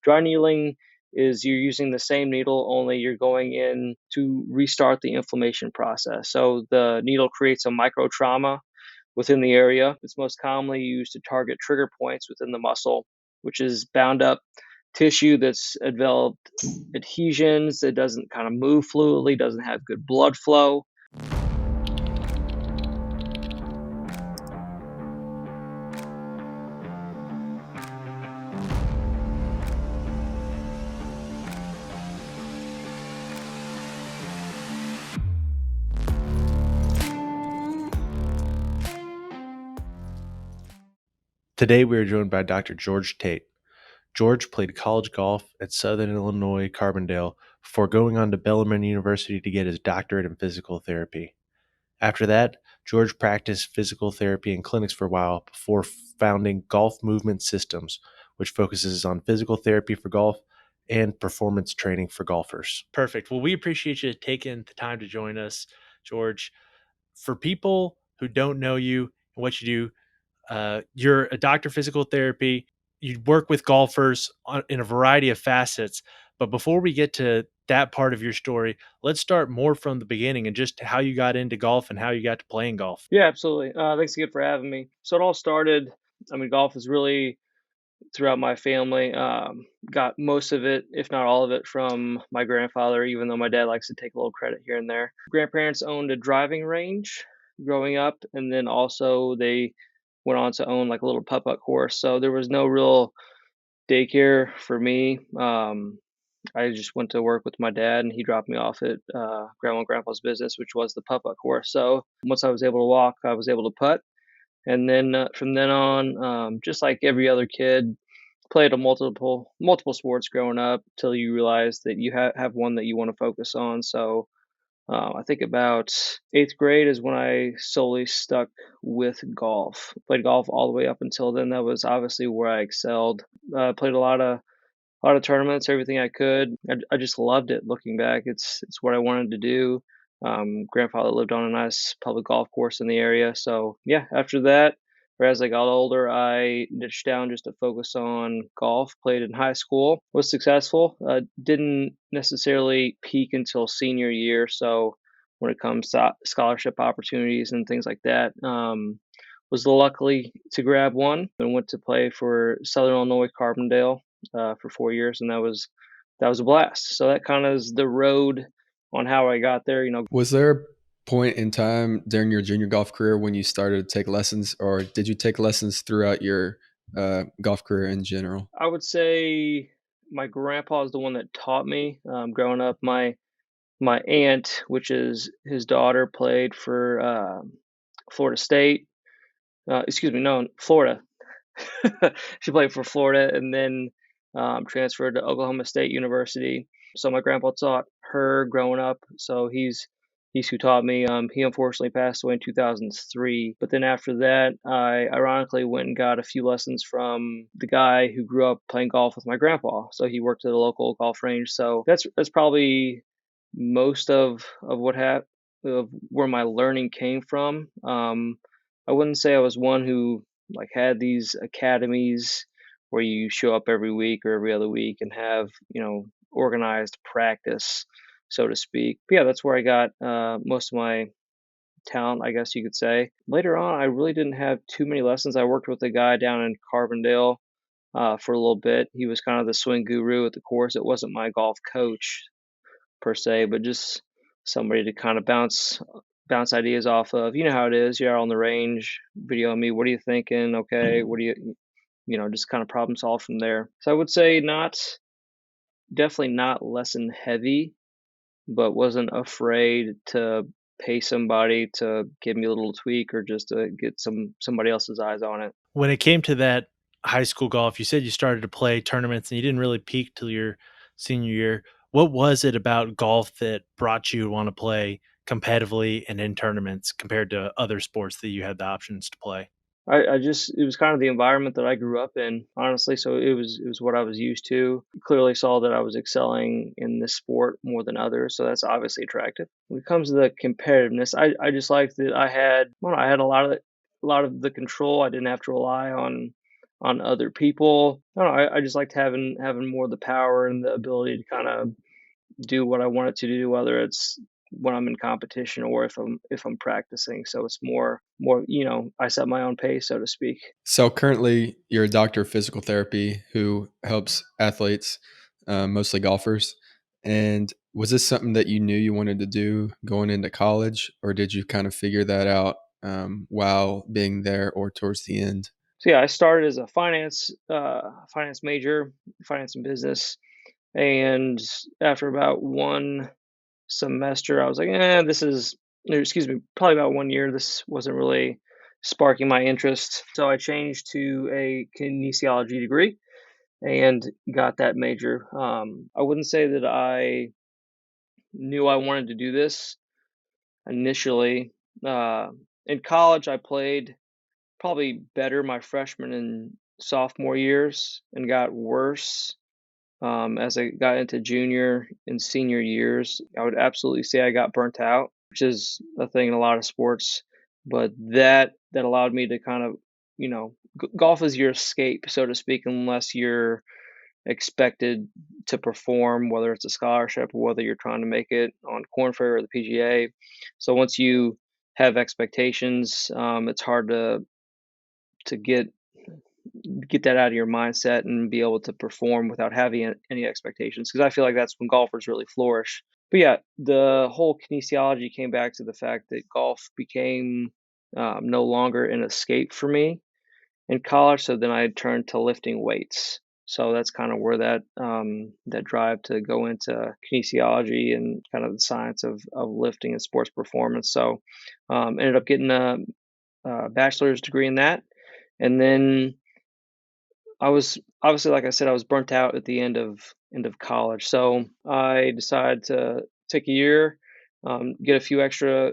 Dry needling is you're using the same needle, only you're going in to restart the inflammation process. So the needle creates a micro trauma within the area. It's most commonly used to target trigger points within the muscle, which is bound up tissue that's developed adhesions, that doesn't kind of move fluidly, doesn't have good blood flow. Today we are joined by Dr. George Tate. George played college golf at Southern Illinois Carbondale before going on to Bellarmine University to get his doctorate in physical therapy. After that, George practiced physical therapy in clinics for a while before founding Golf Movement Systems, which focuses on physical therapy for golf and performance training for golfers. Perfect. Well, we appreciate you taking the time to join us, George. For people who don't know you and what you do, you're a doctor of physical therapy. You work with golfers in a variety of facets. But before we get to that part of your story, let's start more from the beginning and just how you got into golf and how you got to playing golf. Yeah, absolutely. Thanks again for having me. So it all started, I mean, golf is really throughout my family. Got most of it, if not all of it, from my grandfather, even though my dad likes to take a little credit here and there. Grandparents owned a driving range growing up, and then also they went on to own like a little putt-putt course. So there was no real daycare for me. I just went to work with my dad, and he dropped me off at grandma and grandpa's business, which was the putt-putt course. So once I was able to walk, I was able to putt. And then from then on, just like every other kid, played a multiple sports growing up till you realize that you have one that you want to focus on. So I think about eighth grade is when I solely stuck with golf. Played golf all the way up until then. That was obviously where I excelled. Played a lot of tournaments, everything I could. I just loved it. Looking back, it's what I wanted to do. Grandfather lived on a nice public golf course in the area, so yeah. After that, or as I got older, I niched down just to focus on golf. Played in high school, was successful. Didn't necessarily peak until senior year. So when it comes to scholarship opportunities and things like that, was luckily to grab one and went to play for Southern Illinois Carbondale for 4 years, and that was a blast. So that kind of is the road on how I got there. Was there a point in time during your junior golf career when you started to take lessons, or did you take lessons throughout your golf career in general? I would say my grandpa is the one that taught me. Growing up, my aunt, which is his daughter, played for Florida State. Excuse me, no, Florida. She played for Florida and then transferred to Oklahoma State University. So my grandpa taught her growing up. So he's who taught me. He unfortunately passed away in 2003. But then after that, I ironically went and got a few lessons from the guy who grew up playing golf with my grandpa. So he worked at a local golf range. So that's probably most of what happened, of where my learning came from. I wouldn't say I was one who like had these academies where you show up every week or every other week and have organized practice, so to speak. But yeah, that's where I got most of my talent, I guess you could say. Later on, I really didn't have too many lessons. I worked with a guy down in Carbondale for a little bit. He was kind of the swing guru at the course. It wasn't my golf coach per se, but just somebody to kind of bounce ideas off of. You know how it is. You're out on the range, video me. What are you thinking? Okay, what do just kind of problem solve from there. So I would say definitely not lesson heavy, but wasn't afraid to pay somebody to give me a little tweak or just to get somebody else's eyes on it. When it came to that high school golf, you said you started to play tournaments and you didn't really peak till your senior year. What was it about golf that brought you to want to play competitively and in tournaments compared to other sports that you had the options to play? I just it was kind of the environment that I grew up in, honestly. So it was what I was used to. Clearly saw that I was excelling in this sport more than others, so that's obviously attractive. When it comes to the competitiveness, I just liked that I had a lot of the control. I didn't have to rely on on other people. I don't know, I just liked having more of the power and the ability to kinda do what I wanted to do, whether it's when I'm in competition or if I'm practicing. So it's more, I set my own pace, so to speak. So currently, you're a doctor of physical therapy who helps athletes, mostly golfers. And was this something that you knew you wanted to do going into college, or did you kind of figure that out while being there or towards the end? So yeah, I started as a finance major, finance and business, and after about one semester, I was like, this is, or excuse me, probably about 1 year. This wasn't really sparking my interest, so I changed to a kinesiology degree and got that major. I wouldn't say that I knew I wanted to do this initially. Uh, in college, I played probably better my freshman and sophomore years and got worse as I got into junior and senior years. I would absolutely say I got burnt out, which is a thing in a lot of sports. But that allowed me to kind of, golf is your escape, so to speak, unless you're expected to perform, whether it's a scholarship or whether you're trying to make it on Corn Ferry or the PGA. So once you have expectations, it's hard to get that out of your mindset and be able to perform without having any expectations. Because I feel like that's when golfers really flourish. But yeah, the whole kinesiology came back to the fact that golf became no longer an escape for me in college. So then I turned to lifting weights. So that's kind of where that drive to go into kinesiology and kind of the science of lifting and sports performance. So ended up getting a bachelor's degree in that, and then I was obviously, like I said, I was burnt out at the end of college. So I decided to take a year, get a few extra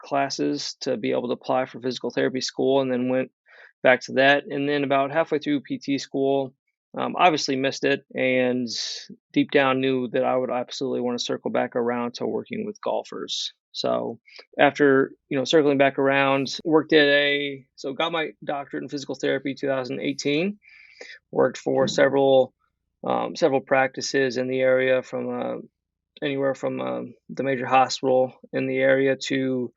classes to be able to apply for physical therapy school, and then went back to that. And then about halfway through PT school, obviously missed it, and deep down knew that I would absolutely want to circle back around to working with golfers. So after circling back around, worked at got my doctorate in physical therapy 2018. Worked for several practices in the area, from anywhere from the major hospital in the area to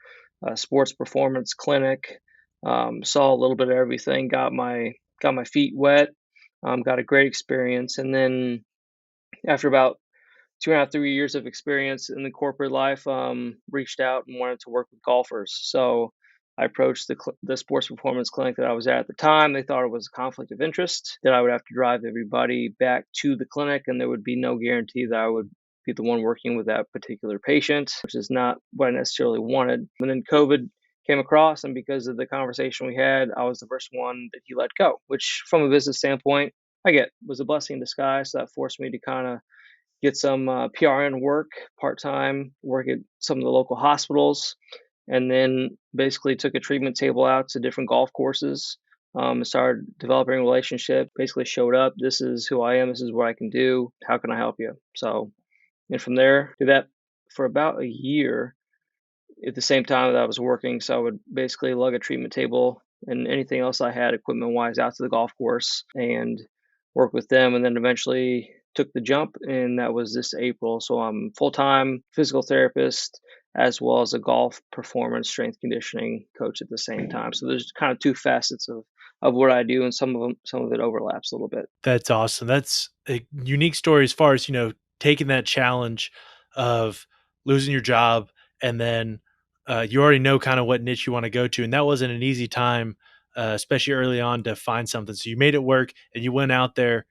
a sports performance clinic. Saw a little bit of everything. Got my feet wet. Got a great experience, and then after about 2.5, 3 years of experience in the corporate life, reached out and wanted to work with golfers. So I approached the sports performance clinic that I was at the time. They thought it was a conflict of interest, that I would have to drive everybody back to the clinic, and there would be no guarantee that I would be the one working with that particular patient, which is not what I necessarily wanted. And then COVID came across, and because of the conversation we had, I was the first one that he let go, which from a business standpoint, I get was a blessing in disguise. So that forced me to kind of get some PRN work, part time, work at some of the local hospitals, and then basically took a treatment table out to different golf courses. Started developing a relationship. Basically, showed up. This is who I am. This is what I can do. How can I help you? So, and from there, did that for about a year at the same time that I was working. So I would basically lug a treatment table and anything else I had equipment wise out to the golf course and work with them. And then eventually took the jump, and that was this April. So I'm full time physical therapist as well as a golf performance strength conditioning coach at the same time. So there's kind of two facets of what I do, and some of it overlaps a little bit. That's awesome. That's a unique story as far as, taking that challenge of losing your job and then you already know kind of what niche you want to go to. And that wasn't an easy time, especially early on, to find something. So you made it work and you went out there,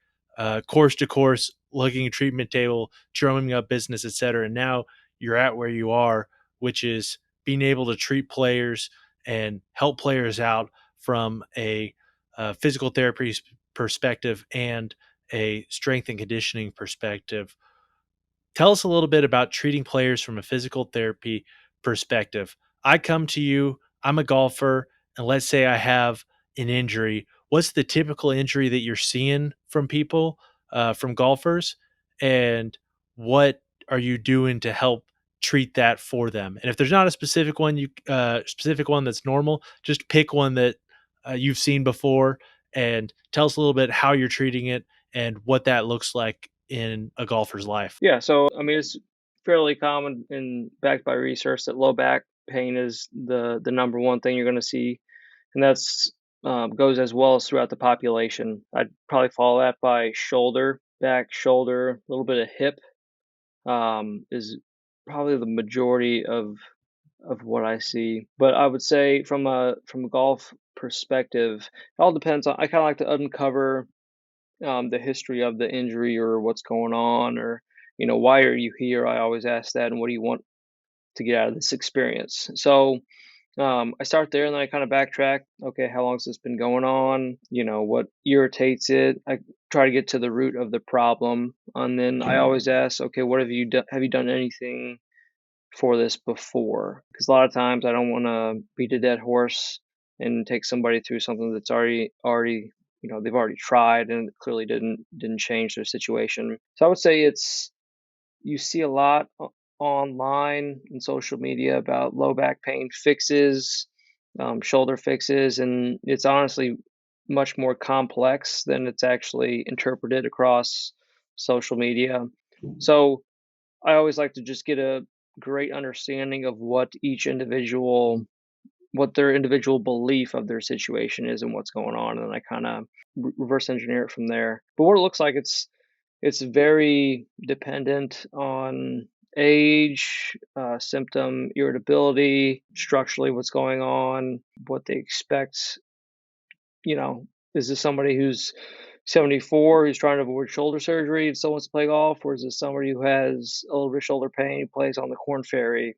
course to course, lugging a treatment table, drumming up business, et cetera. And now you're at where you are, which is being able to treat players and help players out from a physical therapy perspective and a strength and conditioning perspective. Tell us a little bit about treating players from a physical therapy perspective. I come to you, I'm a golfer, and let's say I have an injury. What's the typical injury that you're seeing from people, from golfers? And what are you doing to help treat that for them? And if there's not a specific one, specific one that's normal, just pick one that you've seen before and tell us a little bit how you're treating it and what that looks like in a golfer's life. Yeah, so I mean, it's fairly common and backed by research that low back pain is the number one thing you're going to see, and that's goes as well as throughout the population. I'd probably follow that by shoulder, back, shoulder, a little bit of hip is probably the majority of what I see. But I would say from a golf perspective, it all depends on. I kind of like to uncover the history of the injury or what's going on, or why are you here? I always ask that, and what do you want to get out of this experience? So I start there, and then I kind of backtrack. Okay, how long has this been going on? What irritates it? I try to get to the root of the problem, and then I always ask, okay, what have you done? Have you done anything for this before? Because a lot of times I don't want to beat a dead horse and take somebody through something that's already they've already tried and it clearly didn't change their situation. So I would say it's you see a lot online and social media about low back pain fixes, shoulder fixes, and it's honestly much more complex than it's actually interpreted across social media. So I always like to just get a great understanding of what their individual belief of their situation is and what's going on, and then I kind of reverse engineer it from there. But what it looks like, it's very dependent on age, symptom, irritability, structurally what's going on, what they expect. Is this somebody who's 74 who's trying to avoid shoulder surgery and still wants to play golf, or is this somebody who has a little bit of shoulder pain, plays on the Corn Ferry,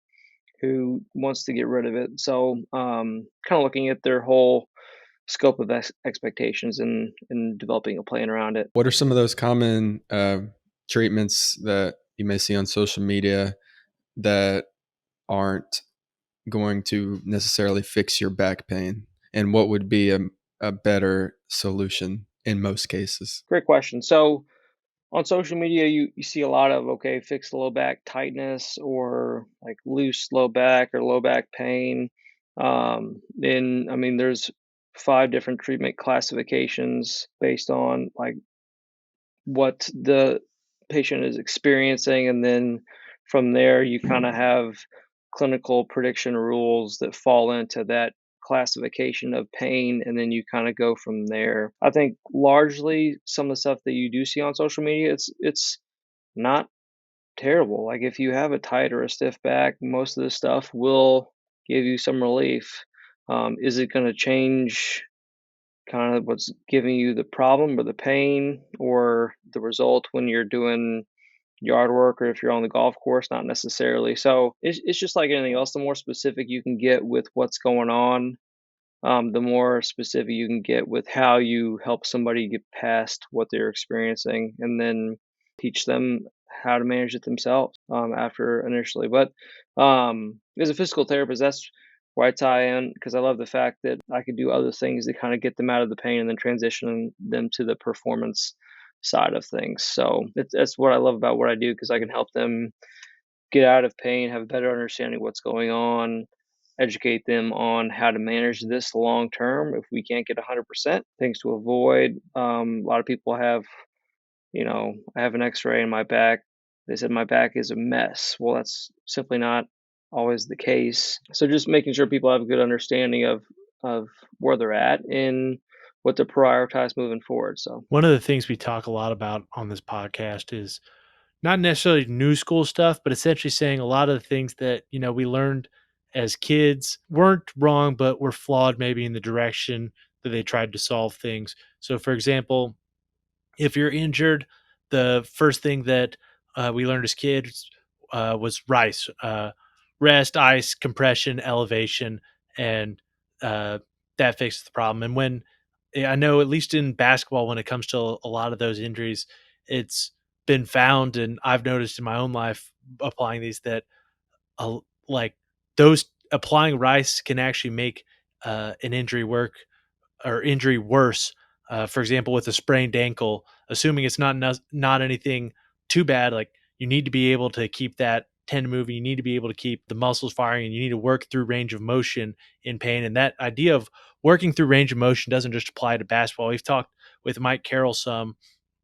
who wants to get rid of it? So, kind of looking at their whole scope of expectations and developing a plan around it. What are some of those common treatments that you may see on social media that aren't going to necessarily fix your back pain? And what would be a better solution in most cases? Great question. So, on social media, you see a lot of, okay, fix the low back tightness or like loose low back or low back pain. And I mean, there's 5 different treatment classifications based on like what the patient is experiencing, and then from there you kind of have clinical prediction rules that fall into that classification of pain, and then you kind of go from there. I think largely some of the stuff that you do see on social media, it's not terrible. Like if you have a tight or a stiff back, most of the stuff will give you some relief. Is it going to change kind of what's giving you the problem or the pain or the result when you're doing yard work or if you're on the golf course? Not necessarily. So it's just like anything else. The more specific you can get with what's going on, the more specific you can get with how you help somebody get past what they're experiencing, and then teach them how to manage it themselves after initially. But as a physical therapist, that's where I tie in, because I love the fact that I could do other things to kind of get them out of the pain and then transition them to the performance side of things. So that's what I love about what I do, because I can help them get out of pain, have a better understanding of what's going on, educate them on how to manage this long term if we can't get 100%, things to avoid. A lot of people have, I have an x-ray in my back. They said my back is a mess. Well, that's simply not always the case. So just making sure people have a good understanding of where they're at and what to prioritize moving forward. So One of the things we talk a lot about on this podcast is not necessarily new school stuff, but essentially saying a lot of the things that, we learned as kids weren't wrong, but were flawed maybe in the direction that they tried to solve things. So, for example, if you're injured, the first thing that we learned as kids was RICE, rest, ice, compression, elevation, and uh, that fixes the problem. And I know, at least in basketball, when it comes to a lot of those injuries, it's been found, and I've noticed in my own life applying these that like those applying RICE can actually make an injury worse. For example, with a sprained ankle, assuming it's not anything too bad, like you need to be able to keep that tendon moving, you need to be able to keep the muscles firing, and you need to work through range of motion in pain. And that idea of working through range of motion doesn't just apply to basketball. We've talked with Mike Carroll some,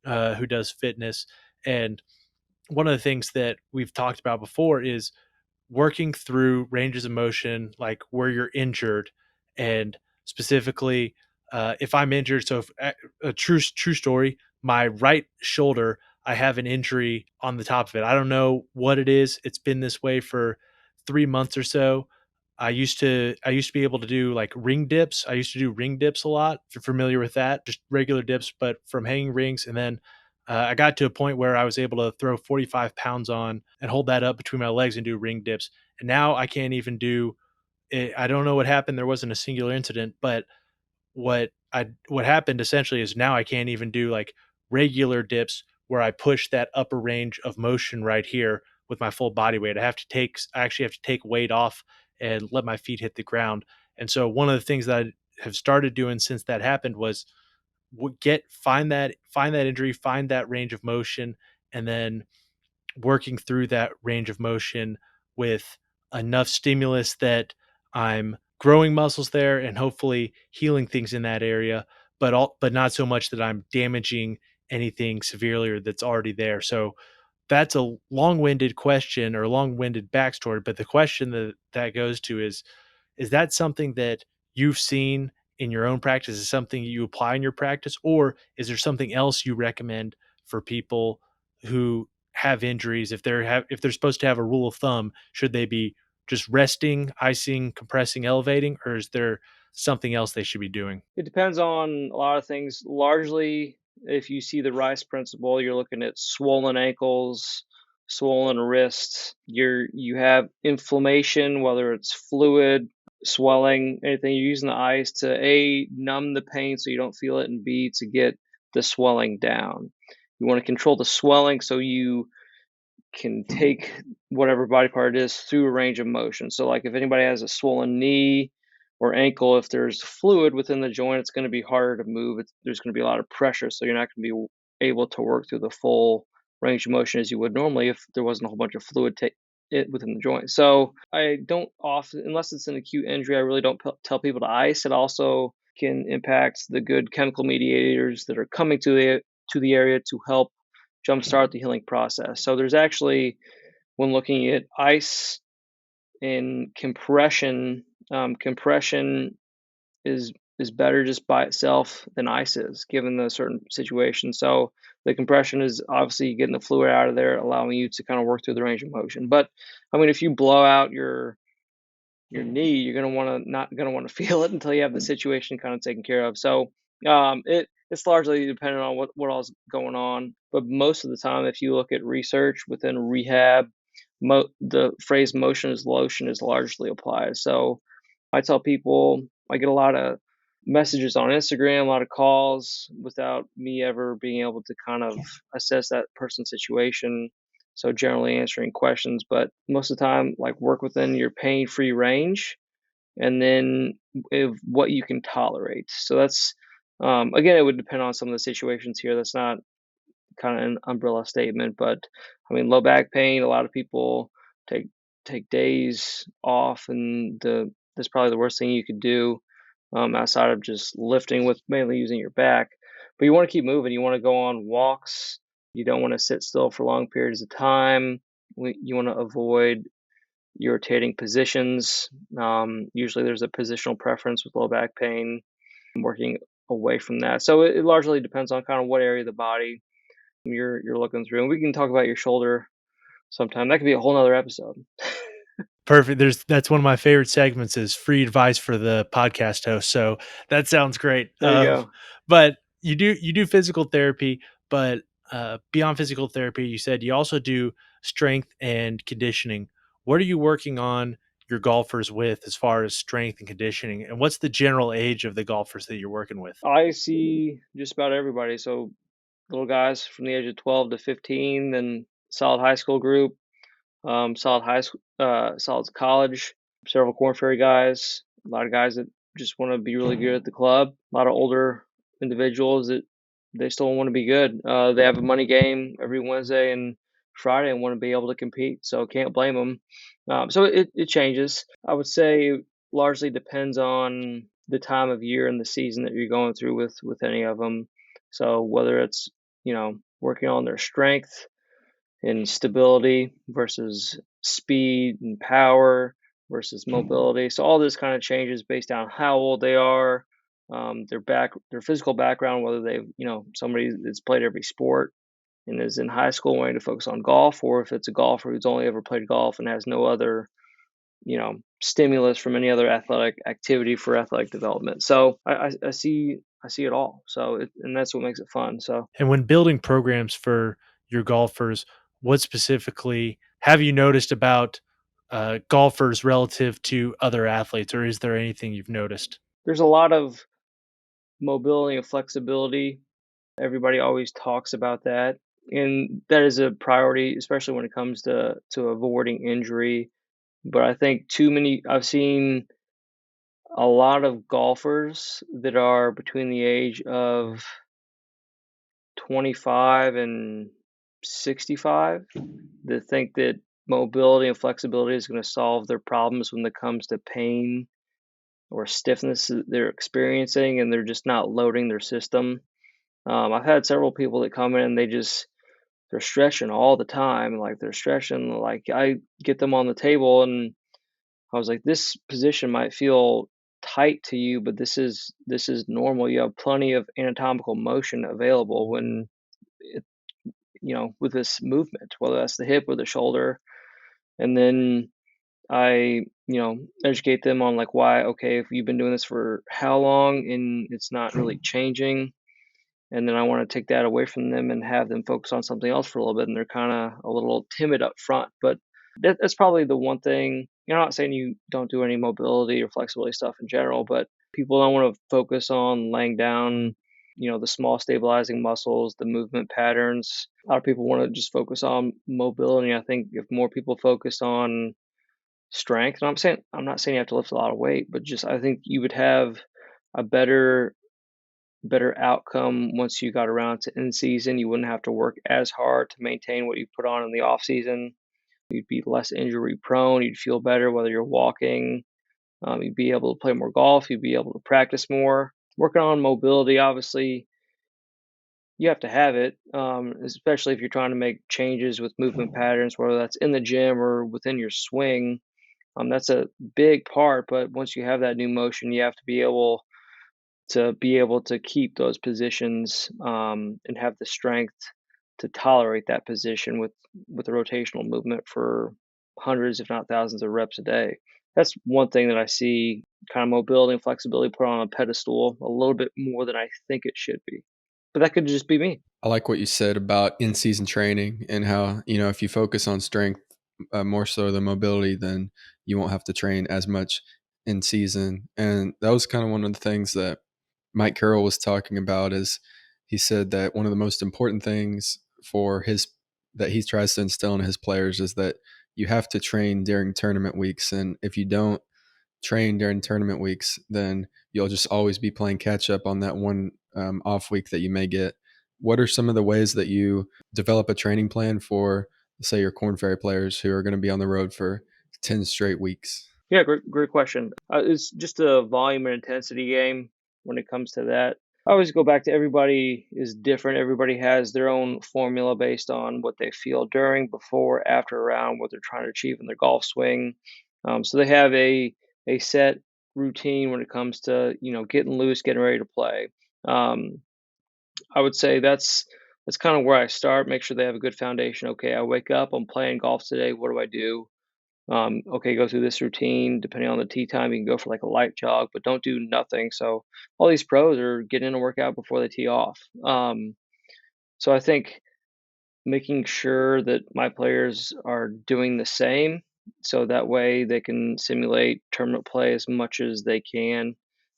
who does fitness, and one of the things that we've talked about before is working through ranges of motion, like where you're injured, and specifically, if I'm injured. So, if a true story, my right shoulder, I have an injury on the top of it. I don't know what it is. It's been this way for 3 months or so. I used to be able to do like ring dips. I used to do ring dips a lot. If you're familiar with that, just regular dips, but from hanging rings. And then I got to a point where I was able to throw 45 pounds on and hold that up between my legs and do ring dips. And now I can't even do it. I don't know what happened. There wasn't a singular incident, but what happened essentially is now I can't even do like regular dips where I push that upper range of motion right here with my full body weight. I actually have to take weight off and let my feet hit the ground. And so one of the things that I have started doing since that happened was find that injury, find that range of motion, and then working through that range of motion with enough stimulus that I'm growing muscles there and hopefully healing things in that area, but not so much that I'm damaging anything severely or that's already there. So that's a long-winded question or long-winded backstory, but the question that goes to is that something that you've seen in your own practice? Is something you apply in your practice, or is there something else you recommend for people who have injuries? If they're supposed to have a rule of thumb, should they be just resting, icing, compressing, elevating, or is there something else they should be doing? It depends on a lot of things. Largely, if you see the Rice principle, you're looking at swollen ankles, swollen wrists. You have inflammation, whether it's fluid, swelling, anything. You're using the ice to A, numb the pain so you don't feel it, and B, to get the swelling down. You want to control the swelling so you can take whatever body part it is through a range of motion. So, like if anybody has a swollen knee or ankle, if there's fluid within the joint, it's going to be harder to move. There's going to be a lot of pressure, so you're not going to be able to work through the full range of motion as you would normally if there wasn't a whole bunch of fluid within the joint. So I don't often, unless it's an acute injury, I really don't tell people to ice. It also can impact the good chemical mediators that are coming to the area to help jumpstart the healing process. So there's actually, when looking at ice and compression, compression is better just by itself than ice is, given the certain situation. So the compression is obviously getting the fluid out of there, allowing you to kind of work through the range of motion. But I mean, if you blow out your knee, you're gonna want to not gonna want to feel it until you have the situation kind of taken care of. So it's largely dependent on what all's going on. But most of the time, if you look at research within rehab, the phrase "motion is lotion" is largely applied. So I tell people, I get a lot of messages on Instagram, a lot of calls without me ever being able to kind of assess that person's situation. So generally answering questions, but most of the time, like work within your pain-free range, and then if what you can tolerate. So that's again, it would depend on some of the situations here. That's not kind of an umbrella statement, but I mean, low back pain. A lot of people take take days off, and that's probably the worst thing you could do outside of just lifting with mainly using your back. But you want to keep moving. You want to go on walks. You don't want to sit still for long periods of time. You want to avoid irritating positions. Usually, there's a positional preference with low back pain. Working away from that. So it largely depends on kind of what area of the body you're looking through. And we can talk about your shoulder sometime. That could be a whole nother episode. Perfect. That's one of my favorite segments is free advice for the podcast host. So that sounds great. There you go. But you do physical therapy, but beyond physical therapy, you said you also do strength and conditioning. What are you working on your golfers with as far as strength and conditioning? And what's the general age of the golfers that you're working with? I see just about everybody. So little guys from the age of 12 to 15, then solid high school group, solid college, several Corn Ferry guys, a lot of guys that just want to be really good at the club, a lot of older individuals that they still want to be good. They have a money game every Wednesday and Friday and want to be able to compete, so can't blame them. So it changes. I would say largely depends on the time of year and the season that you're going through with any of them. So whether it's, working on their strength and stability versus speed and power versus mobility. So all this kind of changes based on how old they are, their physical background, whether they've, somebody that's played every sport and is in high school wanting to focus on golf, or if it's a golfer who's only ever played golf and has no other, stimulus from any other athletic activity for athletic development. So I see it all. So and that's what makes it fun. So And when building programs for your golfers, what specifically have you noticed about golfers relative to other athletes, or is there anything you've noticed? there's a lot of mobility and flexibility. Everybody always talks about that, and that is a priority, especially when it comes to avoiding injury. But I think too many. I've seen a lot of golfers that are between the age of 25 and 65 that think that mobility and flexibility is going to solve their problems when it comes to pain or stiffness that they're experiencing, and they're just not loading their system. I've had several people that come in and they're stretching all the time, like they're stretching. Like I get them on the table, and I was like, "This position might feel tight to you, but this is normal. You have plenty of anatomical motion available when it, with this movement, whether that's the hip or the shoulder." And then I, educate them on like why. Okay, if you've been doing this for how long and it's not really changing, and then I want to take that away from them and have them focus on something else for a little bit, and they're kind of a little timid up front. But that's probably the one thing. I'm not saying you don't do any mobility or flexibility stuff in general, but people don't want to focus on laying down, the small stabilizing muscles, the movement patterns. A lot of people want to just focus on mobility. I think if more people focus on strength, and I'm not saying you have to lift a lot of weight, but just I think you would have a better outcome once you got around to in season. You wouldn't have to work as hard to maintain what you put on in the off season. You'd be less injury prone. You'd feel better whether you're walking. You'd be able to play more golf. You'd be able to practice more. Working on mobility, obviously, you have to have it, especially if you're trying to make changes with movement patterns, whether that's in the gym or within your swing. That's a big part. But once you have that new motion, you have to be able to keep those positions, and have the strength to tolerate that position with the rotational movement for hundreds, if not thousands, of reps a day. That's one thing that I see kind of mobility and flexibility put on a pedestal a little bit more than I think it should be. But that could just be me. I like what you said about in-season training and how, if you focus on strength more so than mobility, then you won't have to train as much in season. And that was kind of one of the things that Mike Carroll was talking about is he said that one of the most important things for his that he tries to instill in his players is that you have to train during tournament weeks. And if you don't train during tournament weeks, then you'll just always be playing catch up on that one off week that you may get. What are some of the ways that you develop a training plan for, say, your Corn Ferry players who are going to be on the road for 10 straight weeks? Yeah, great question. It's just a volume and intensity game when it comes to that. I always go back to everybody is different. Everybody has their own formula based on what they feel during, before, after a round, what they're trying to achieve in their golf swing. So they have a set routine when it comes to getting loose, getting ready to play. Um, I would say that's kind of where I start. Make sure they have a good foundation. Okay, I wake up, I'm playing golf today. What do I do? Okay, go through this routine. Depending on the tee time, you can go for like a light jog, but don't do nothing. So all these pros are getting in a workout before they tee off. So I think making sure that my players are doing the same, so that way they can simulate tournament play as much as they can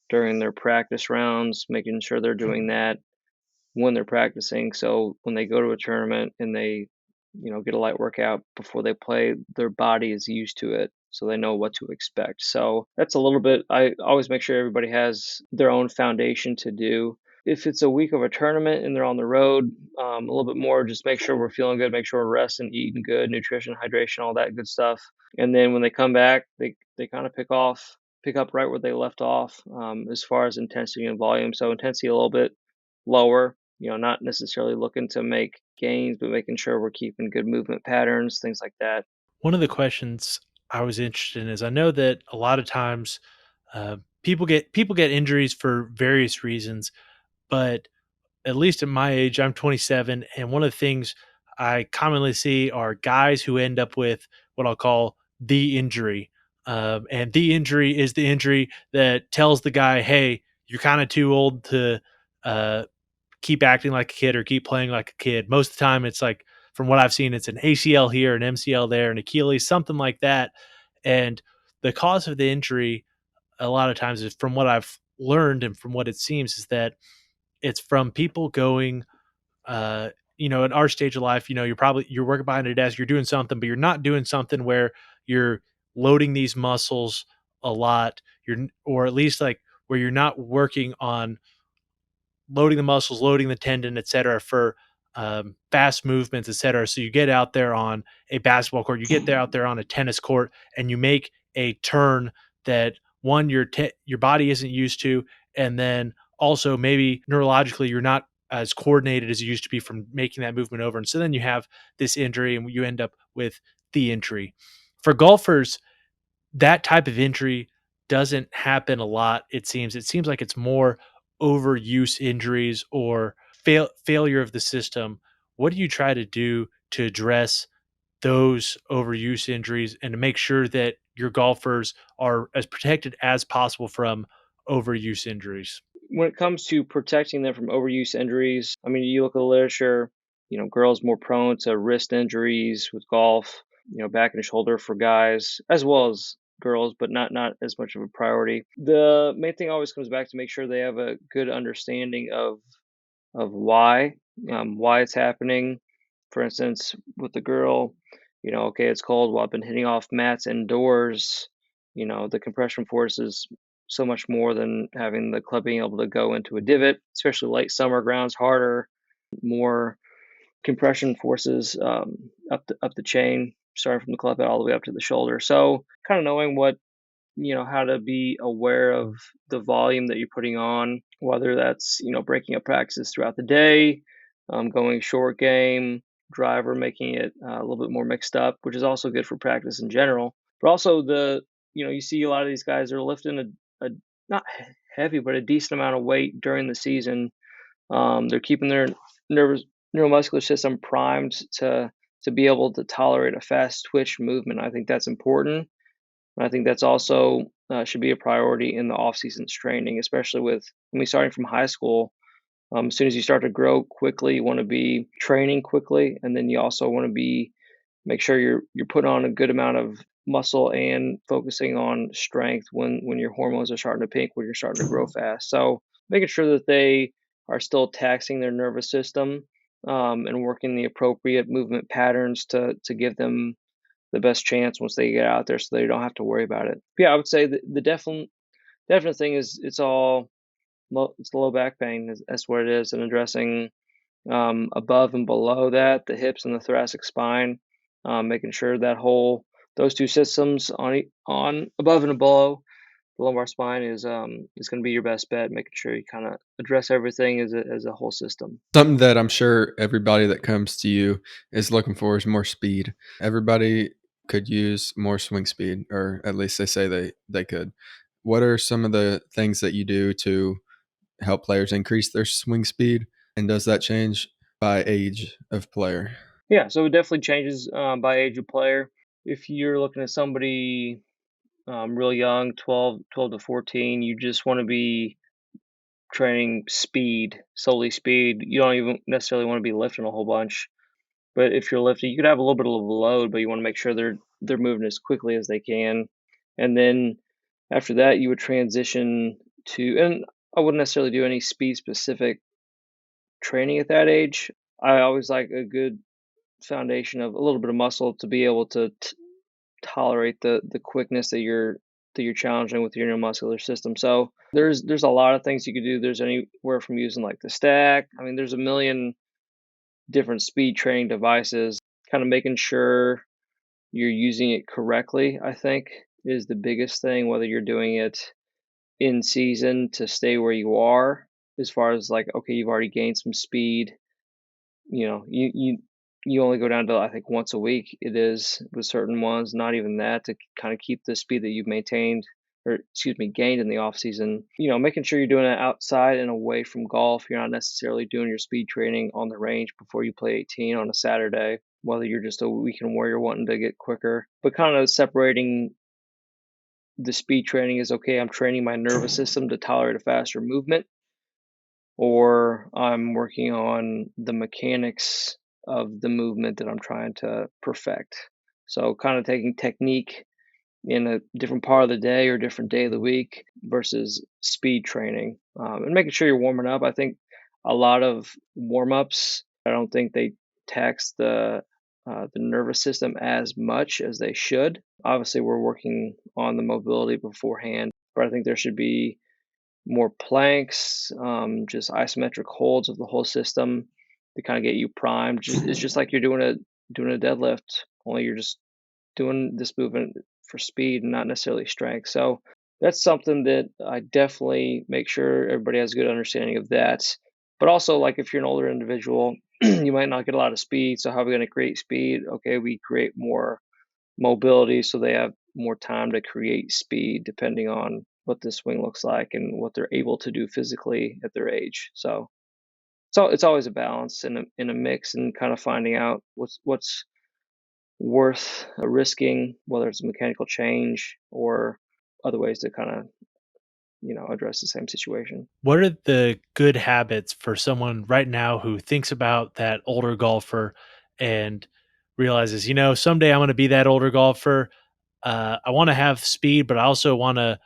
during their practice rounds, making sure they're doing that when they're practicing. So when they go to a tournament and they, get a light workout before they play, their body is used to it. So they know what to expect. So that's a little bit, I always make sure everybody has their own foundation to do. If it's a week of a tournament and they're on the road, a little bit more, just make sure we're feeling good, make sure we're resting, eating good, nutrition, hydration, all that good stuff. And then when they come back, they kind of pick off pick up right where they left off, as far as intensity and volume. So intensity a little bit lower, not necessarily looking to make gains, but making sure we're keeping good movement patterns, things like that. One of the questions I was interested in is I know that a lot of times people get injuries for various reasons, but at least at my age, I'm 27, and one of the things I commonly see are guys who end up with what I'll call the injury. And the injury is the injury that tells the guy, hey, you're kind of too old to uh, keep acting like a kid or keep playing like a kid. Most of the time, it's like, from what I've seen, it's an ACL here, an MCL there, an Achilles, something like that. And the cause of the injury, a lot of times, is from what I've learned and from what it seems, is that it's from people going uh, at our stage of life, you're working behind a desk, you're doing something, but you're not doing something where you're loading these muscles a lot. Or at least like where you're not working on loading the muscles, loading the tendon, et cetera, for fast movements, et cetera. So you get out there on a basketball court, you get there out there on a tennis court, and you make a turn that one your body isn't used to, and then also maybe neurologically you're not as coordinated as you used to be from making that movement over, and so then you have this injury, and you end up with the injury. For golfers, that type of injury doesn't happen a lot. It seems like it's more overuse injuries or failure of the system. What do you try to do to address those overuse injuries and to make sure that your golfers are as protected as possible from overuse injuries? When it comes to protecting them from overuse injuries, I mean, you look at the literature, girls more prone to wrist injuries with golf, back and shoulder for guys as well as girls, but not as much of a priority. The main thing always comes back to make sure they have a good understanding of why it's happening. For instance, with the girl, okay, it's cold. Well, I've been hitting off mats indoors. The compression force is so much more than having the club being able to go into a divot, especially late summer grounds harder, more compression forces up the chain, starting from the club head all the way up to the shoulder. So kind of knowing how to be aware of the volume that you're putting on, whether that's, breaking up practices throughout the day, going short game, driver, making it a little bit more mixed up, which is also good for practice in general. But also you see a lot of these guys are lifting a not heavy, but a decent amount of weight during the season. They're keeping their nervous neuromuscular system primed to be able to tolerate a fast twitch movement. I think that's important. And I think that's also should be a priority in the off-season training, especially starting from high school. As soon as you start to grow quickly, you want to be training quickly, and then you also want to make sure you're putting on a good amount of muscle and focusing on strength when your hormones are starting to peak, when you're starting to grow fast. So making sure that they are still taxing their nervous system, and working the appropriate movement patterns to give them the best chance once they get out there, so they don't have to worry about it. Yeah, I would say the definite thing is it's low back pain. That's what it is, and addressing above and below that, the hips and the thoracic spine, making sure that those two systems on above and below the lumbar spine is going to be your best bet. Making sure you kind of address everything as a whole system. Something that I'm sure everybody that comes to you is looking for is more speed. Everybody could use more swing speed, or at least they say they could. What are some of the things that you do to help players increase their swing speed? And does that change by age of player? Yeah, so it definitely changes by age of player. If you're looking at somebody real young, 12 to 14, you just want to be training speed, solely speed. You don't even necessarily want to be lifting a whole bunch. But if you're lifting, you could have a little bit of a load, but you want to make sure they're moving as quickly as they can. And then after that, you would transition and I wouldn't necessarily do any speed specific training at that age. I always like a good foundation of a little bit of muscle to be able to tolerate the quickness that you're challenging with your neuromuscular system. So there's a lot of things you could do. There's anywhere from using like the stack. I mean, there's a million different speed training devices. Kind of making sure you're using it correctly, I think, is the biggest thing, whether you're doing it in season to stay where you are, as far as like, okay, you've already gained some speed. You only go down to, I think, once a week it is with certain ones, not even that, to kind of keep the speed that you've maintained, or excuse me, gained in the off season. Making sure you're doing it outside and away from golf. You're not necessarily doing your speed training on the range before you play 18 on a Saturday, whether you're just a weekend warrior wanting to get quicker. But kind of separating the speed training is, okay, I'm training my nervous system to tolerate a faster movement, or I'm working on the mechanics of the movement that I'm trying to perfect. So kind of taking technique in a different part of the day or different day of the week versus speed training, and making sure you're warming up. I think a lot of warm-ups, I don't think they tax the nervous system as much as they should. Obviously, we're working on the mobility beforehand, but I think there should be more planks, just isometric holds of the whole system to kind of get you primed. It's just like you're doing a deadlift, only you're just doing this movement for speed and not necessarily strength. So that's something that I definitely make sure everybody has a good understanding of that. But also, like, if you're an older individual, you might not get a lot of speed. So how are we going to create speed? Okay, we create more mobility so they have more time to create speed depending on what the swing looks like and what they're able to do physically at their age. So it's always a balance and in a mix, and kind of finding out what's worth risking, whether it's a mechanical change or other ways to kind of address the same situation. What are the good habits for someone right now who thinks about that older golfer and realizes, someday I'm going to be that older golfer? I want to have speed, but I also want to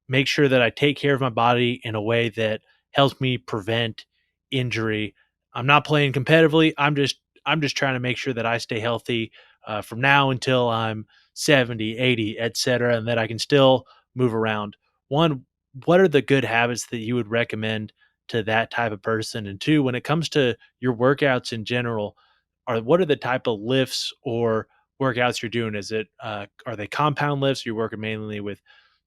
make sure that I take care of my body in a way that helps me prevent injury. I'm not playing competitively. I'm just trying to make sure that I stay healthy from now until I'm 70, 80, etc., and that I can still move around. One, what are the good habits that you would recommend to that type of person? And two, when it comes to your workouts in general, what are the type of lifts or workouts you're doing? Are they compound lifts? You're working mainly with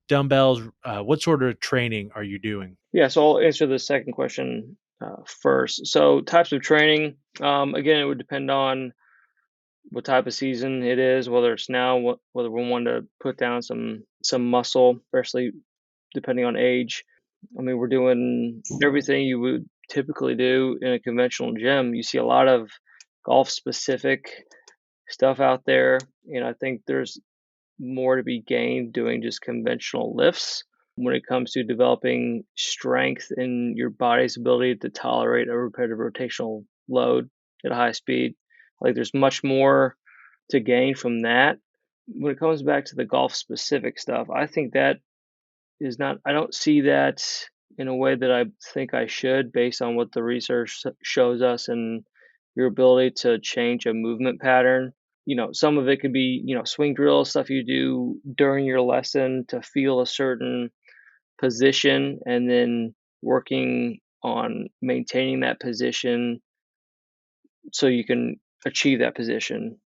dumbbells? What sort of training are you doing? Yeah, so I'll answer the second question first. So types of training, again, it would depend on what type of season it is, whether it's now, whether we want to put down some muscle, especially depending on age. I mean, we're doing everything you would typically do in a conventional gym. You see a lot of golf specific stuff out there, and I think there's more to be gained doing just conventional lifts when it comes to developing strength in your body's ability to tolerate a repetitive rotational load at a high speed. Like, there's much more to gain from that. When it comes back to the golf specific stuff, I think that is not, I don't see that in a way that I think I should, based on what the research shows us and your ability to change a movement pattern. Some of it could be, swing drill stuff you do during your lesson to feel a certain position, and then working on maintaining that position so you can achieve that position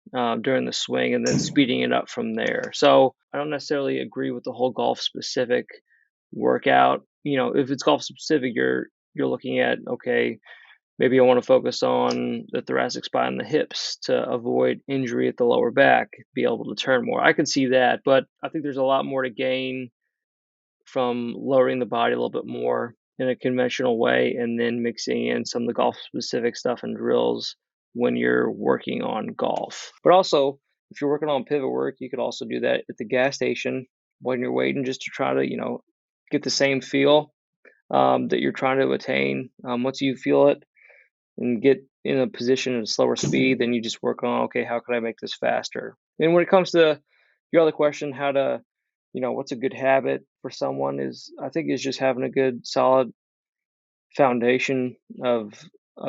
during the swing, and then speeding it up from there. So I don't necessarily agree with the whole golf specific workout. If it's golf specific, you're looking at, okay, maybe I want to focus on the thoracic spine and the hips to avoid injury at the lower back, be able to turn more. I can see that, but I think there's a lot more to gain from lowering the body a little bit more in a conventional way, and then mixing in some of the golf specific stuff and drills when you're working on golf. But also, if you're working on pivot work, you could also do that at the gas station when you're waiting, just to try to, get the same feel that you're trying to attain. Once you feel it and get in a position at a slower speed, then you just work on, okay, how can I make this faster? And when it comes to your other question, how to, what's a good habit for someone, I think is just having a good solid foundation of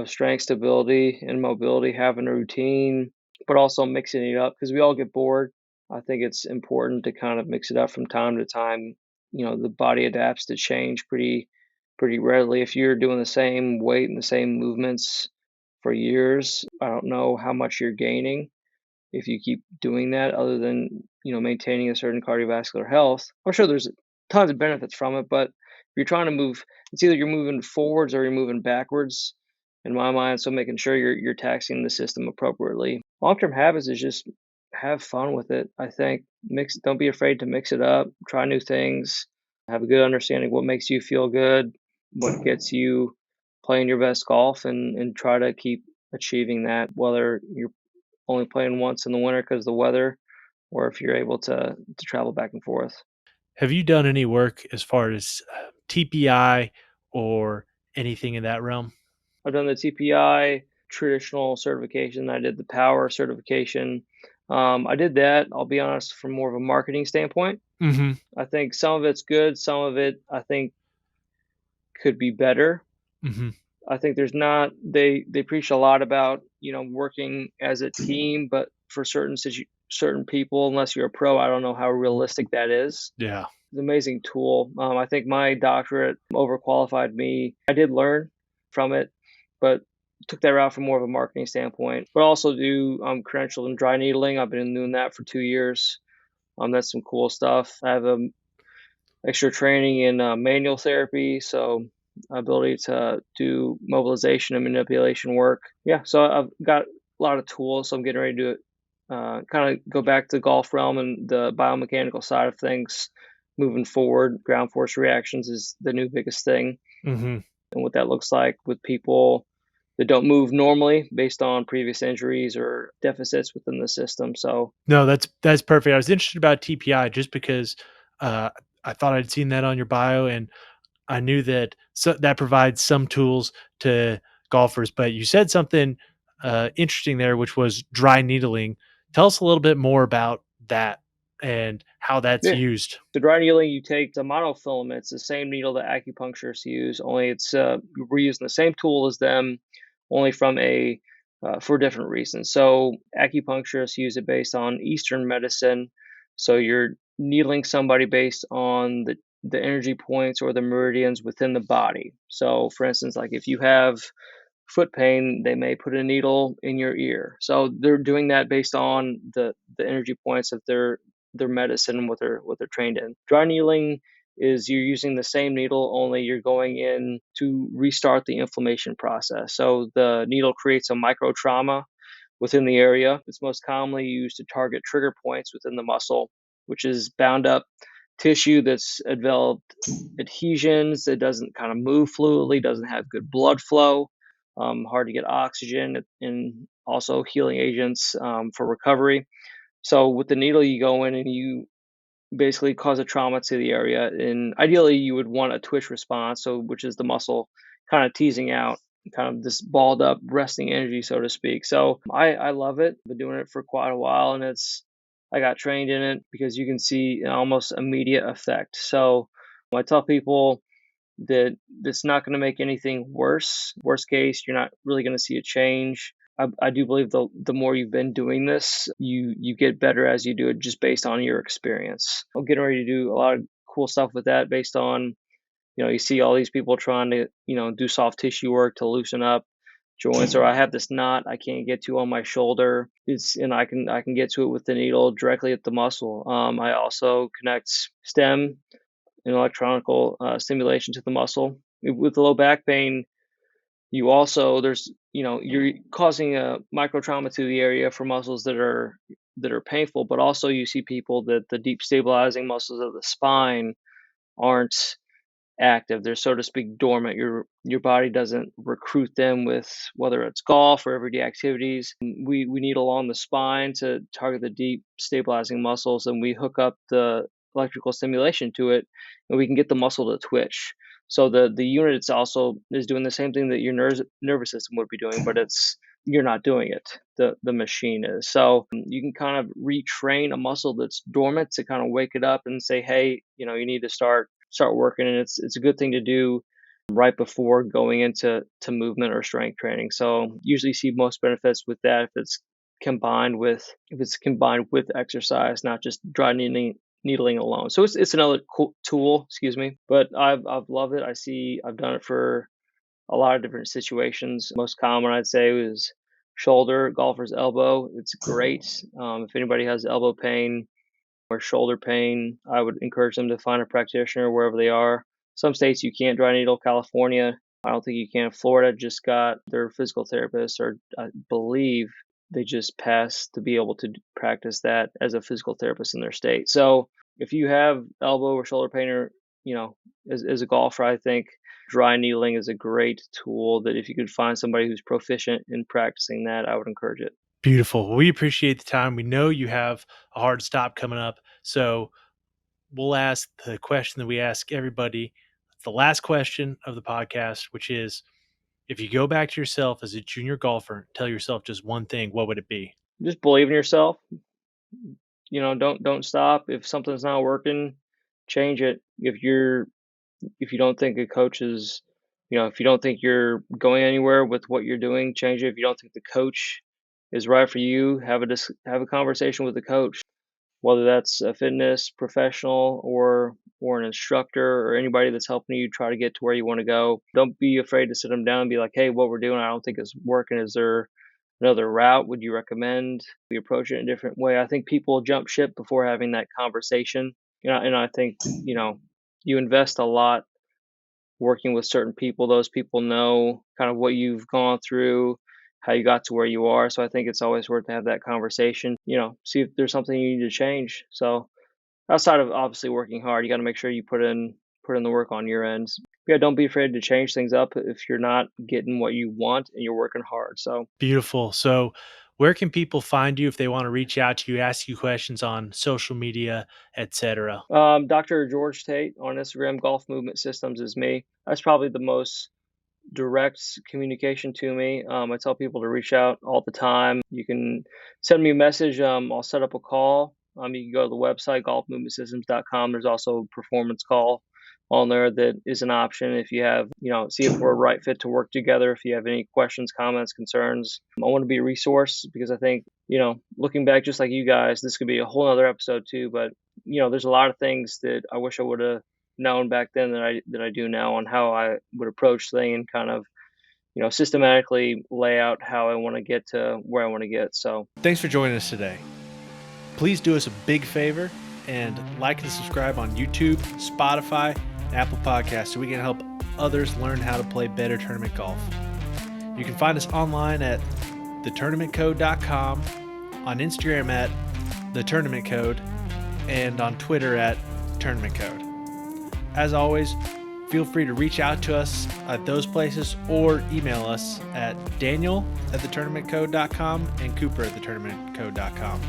strength, stability, and mobility, having a routine, but also mixing it up, because we all get bored. I think it's important to kind of mix it up from time to time. The body adapts to change pretty readily. If you're doing the same weight and the same movements for years, I don't know how much you're gaining. if you keep doing that, other than, maintaining a certain cardiovascular health. I'm sure there's tons of benefits from it, but if you're trying to move, it's either you're moving forwards or you're moving backwards in my mind. So making sure you're taxing the system appropriately. Long-term habits is just have fun with it. I think don't be afraid to mix it up, try new things, have a good understanding what makes you feel good, what gets you playing your best golf, and try to keep achieving that, whether you're only playing once in the winter because of the weather, or if you're able to travel back and forth. Have you done any work as far as TPI or anything in that realm? I've done the TPI traditional certification. I did the power certification. I did that, I'll be honest, from more of a marketing standpoint. Mhm. I think some of it's good, some of it I think could be better. Mhm. I think there's not they preach a lot about, working as a team, but for certain people, unless you're a pro, I don't know how realistic that is. Yeah. It's an amazing tool. I think my doctorate overqualified me. I did learn from it, but took that route from more of a marketing standpoint. But also do credentialed in dry needling. I've been doing that for 2 years. That's some cool stuff. I have extra training in manual therapy, so ability to do mobilization and manipulation work. Yeah, so I've got a lot of tools. So I'm getting ready to kind of go back to the golf realm and the biomechanical side of things moving forward. Ground force reactions is the new biggest thing, Mhm. and what that looks like with people that don't move normally based on previous injuries or deficits within the system. So No, that's perfect. I was interested about TPI just because uh, I thought I'd seen that on your bio, and I knew that that provides some tools to golfers. But you said something interesting there, which was dry needling. Tell us a little bit more about that and how that's yeah, used. the dry needling, you take the monofilament. It's the same needle that acupuncturists use, only we're using the same tool as them, only from a for different reasons. So acupuncturists use it based on Eastern medicine. So you're needling somebody based on the energy points or the meridians within the body. So for instance, like if you have foot pain, they may put a needle in your ear. So they're doing that based on the energy points of their medicine and what they're trained in. Dry needling is you're using the same needle, only you're going in to restart the inflammation process. So the needle creates a micro trauma within the area. It's most commonly used to target trigger points within the muscle, which is bound up tissue that's developed adhesions, that doesn't kind of move fluidly, doesn't have good blood flow, hard to get oxygen, and also healing agents for recovery. So with the needle, you go in and you basically cause a trauma to the area, and ideally you would want a twitch response, so which is the muscle kind of teasing out kind of this balled up resting energy, so to speak. So I love it. Been doing it for quite a while, and I got trained in it because you can see an almost immediate effect. So I tell people that it's not going to make anything worse. Worst case, you're not really going to see a change. I do believe the more you've been doing this, you get better as you do it, just based on your experience. I'm getting ready to do a lot of cool stuff with that, based on, you see all these people trying to, do soft tissue work to loosen up joints, or I have this knot I can't get to on my shoulder. And I can get to it with the needle directly at the muscle. I also connect stem and electronical stimulation to the muscle. With the low back pain, you also you're causing a micro trauma to the area for muscles that are painful, but also you see people that the deep stabilizing muscles of the spine aren't active. They're, so to speak, dormant. Your body doesn't recruit them with, whether it's golf or everyday activities. We need along the spine to target the deep stabilizing muscles, and we hook up the electrical stimulation to it, and we can get the muscle to twitch. So the unit it's also is doing the same thing that your nervous system would be doing, but you're not doing it. The machine is. So you can kind of retrain a muscle that's dormant to kind of wake it up and say, hey, you need to start working, and it's a good thing to do right before going into movement or strength training. So usually see most benefits with that if it's combined with exercise, not just dry needling alone. So it's another cool tool, excuse me, but I've loved it. I've done it for a lot of different situations. Most common, I'd say, was shoulder, golfer's elbow. It's great. If anybody has elbow pain or shoulder pain, I would encourage them to find a practitioner wherever they are. Some states you can't dry needle. California, I don't think you can. Florida just got their physical therapist, or I believe they just passed to be able to practice that as a physical therapist in their state. So if you have elbow or shoulder pain, or as a golfer, I think dry needling is a great tool that if you could find somebody who's proficient in practicing that, I would encourage it. Beautiful. Well, we appreciate the time. We know you have a hard stop coming up. So we'll ask the question that we ask everybody, the last question of the podcast, which is, if you go back to yourself as a junior golfer, tell yourself just one thing, what would it be? Just believe in yourself. Don't stop. If something's not working, change it. If you don't think a coach is, if you don't think you're going anywhere with what you're doing, change it. If you don't think the coach is right for you, have a conversation with the coach, whether that's a fitness professional or an instructor or anybody that's helping you try to get to where you want to go. Don't be afraid to sit them down and be like, hey, what we're doing, I don't think is working. Is there another route would you recommend? We approach it in a different way. I think people jump ship before having that conversation. And I think, you invest a lot working with certain people. Those people know kind of what you've gone through, how you got to where you are. So I think it's always worth to have that conversation, see if there's something you need to change. So outside of obviously working hard, you got to make sure you put in the work on your end. Yeah, don't be afraid to change things up if you're not getting what you want and you're working hard. So Beautiful. So where can people find you if they want to reach out to you, ask you questions on social media, etc.? Dr. George Tate on Instagram, Golf Movement Systems is me. That's probably the most direct communication to me. I tell people to reach out all the time. You can send me a message. I'll set up a call. You can go to the website, golfmovementsystems.com. There's also a performance call on there that is an option if you have, see if we're a right fit to work together. If you have any questions, comments, concerns, I want to be a resource because I think, looking back, just like you guys, this could be a whole other episode too, but there's a lot of things that I wish I would have known back then that I do now on how I would approach things and kind of, systematically lay out how I want to get to where I want to get. So thanks for joining us today. Please do us a big favor and like and subscribe on YouTube, Spotify, and Apple Podcasts so we can help others learn how to play better tournament golf. You can find us online at thetournamentcode.com, on Instagram at thetournamentcode, and on Twitter at tournamentcode. As always, feel free to reach out to us at those places or email us at daniel@thetournamentcode.com and cooper@thetournamentcode.com.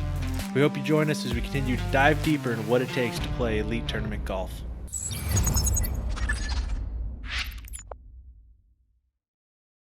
We hope you join us as we continue to dive deeper into what it takes to play elite tournament golf.